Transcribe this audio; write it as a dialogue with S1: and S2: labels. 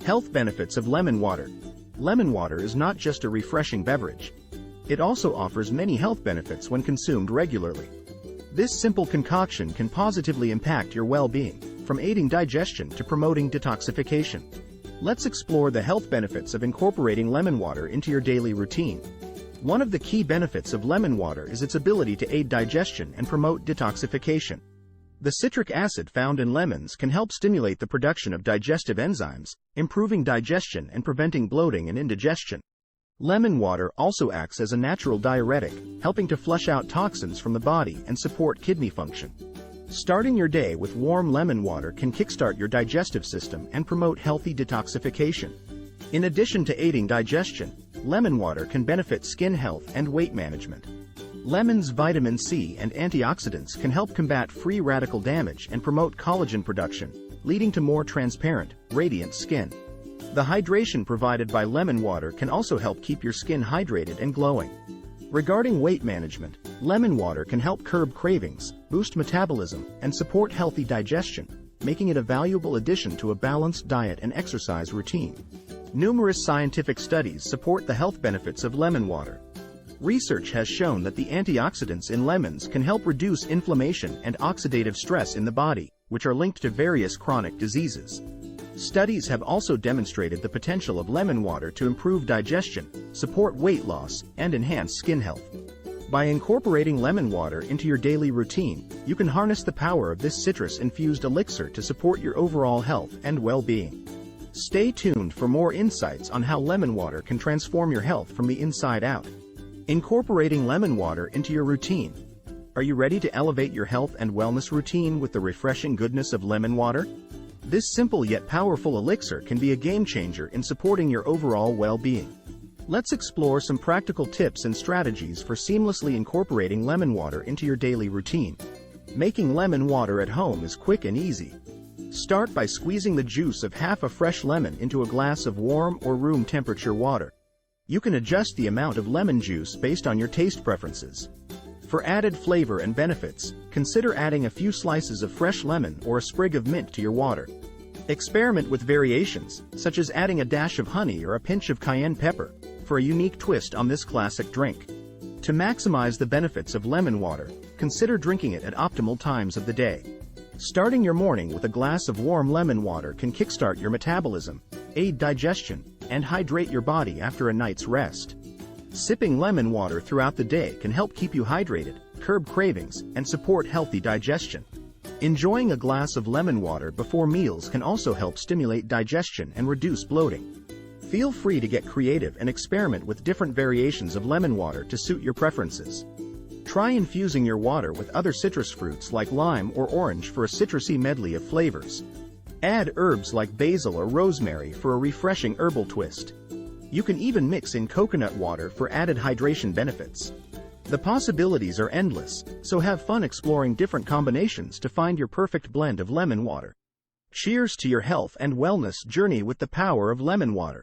S1: Health benefits of lemon water. Lemon water is not just a refreshing beverage. It also offers many health benefits when consumed regularly. This simple concoction can positively impact your well-being, from aiding digestion to promoting detoxification. Let's explore the health benefits of incorporating lemon water into your daily routine. One of the key benefits of lemon water is its ability to aid digestion and promote detoxification. The citric acid found in lemons can help stimulate the production of digestive enzymes, improving digestion and preventing bloating and indigestion. Lemon water also acts as a natural diuretic, helping to flush out toxins from the body and support kidney function. Starting your day with warm lemon water can kickstart your digestive system and promote healthy detoxification. In addition to aiding digestion, lemon water can benefit skin health and weight management. Lemon's vitamin C and antioxidants can help combat free radical damage and promote collagen production, leading to more transparent, radiant skin. The hydration provided by lemon water can also help keep your skin hydrated and glowing. Regarding weight management, lemon water can help curb cravings, boost metabolism, and support healthy digestion, making it a valuable addition to a balanced diet and exercise routine. Numerous scientific studies support the health benefits of lemon water. Research has shown that the antioxidants in lemons can help reduce inflammation and oxidative stress in the body, which are linked to various chronic diseases. Studies have also demonstrated the potential of lemon water to improve digestion, support weight loss, and enhance skin health. By incorporating lemon water into your daily routine, you can harness the power of this citrus-infused elixir to support your overall health and well-being. Stay tuned for more insights on how lemon water can transform your health from the inside out. Incorporating lemon water into your routine. Are you ready to elevate your health and wellness routine with the refreshing goodness of lemon water? This simple yet powerful elixir can be a game-changer in supporting your overall well-being. Let's explore some practical tips and strategies for seamlessly incorporating lemon water into your daily routine. Making lemon water at home is quick and easy. Start by squeezing the juice of half a fresh lemon into a glass of warm or room temperature water. You can adjust the amount of lemon juice based on your taste preferences. For added flavor and benefits, consider adding a few slices of fresh lemon or a sprig of mint to your water. Experiment with variations, such as adding a dash of honey or a pinch of cayenne pepper, for a unique twist on this classic drink. To maximize the benefits of lemon water, consider drinking it at optimal times of the day. Starting your morning with a glass of warm lemon water can kickstart your metabolism, aid digestion, and hydrate your body after a night's rest. Sipping lemon water throughout the day can help keep you hydrated, curb cravings, and support healthy digestion. Enjoying a glass of lemon water before meals can also help stimulate digestion and reduce bloating. Feel free to get creative and experiment with different variations of lemon water to suit your preferences. Try infusing your water with other citrus fruits like lime or orange for a citrusy medley of flavors. Add herbs like basil or rosemary for a refreshing herbal twist. You can even mix in coconut water for added hydration benefits. The possibilities are endless, so have fun exploring different combinations to find your perfect blend of lemon water. Cheers to your health and wellness journey with the power of lemon water.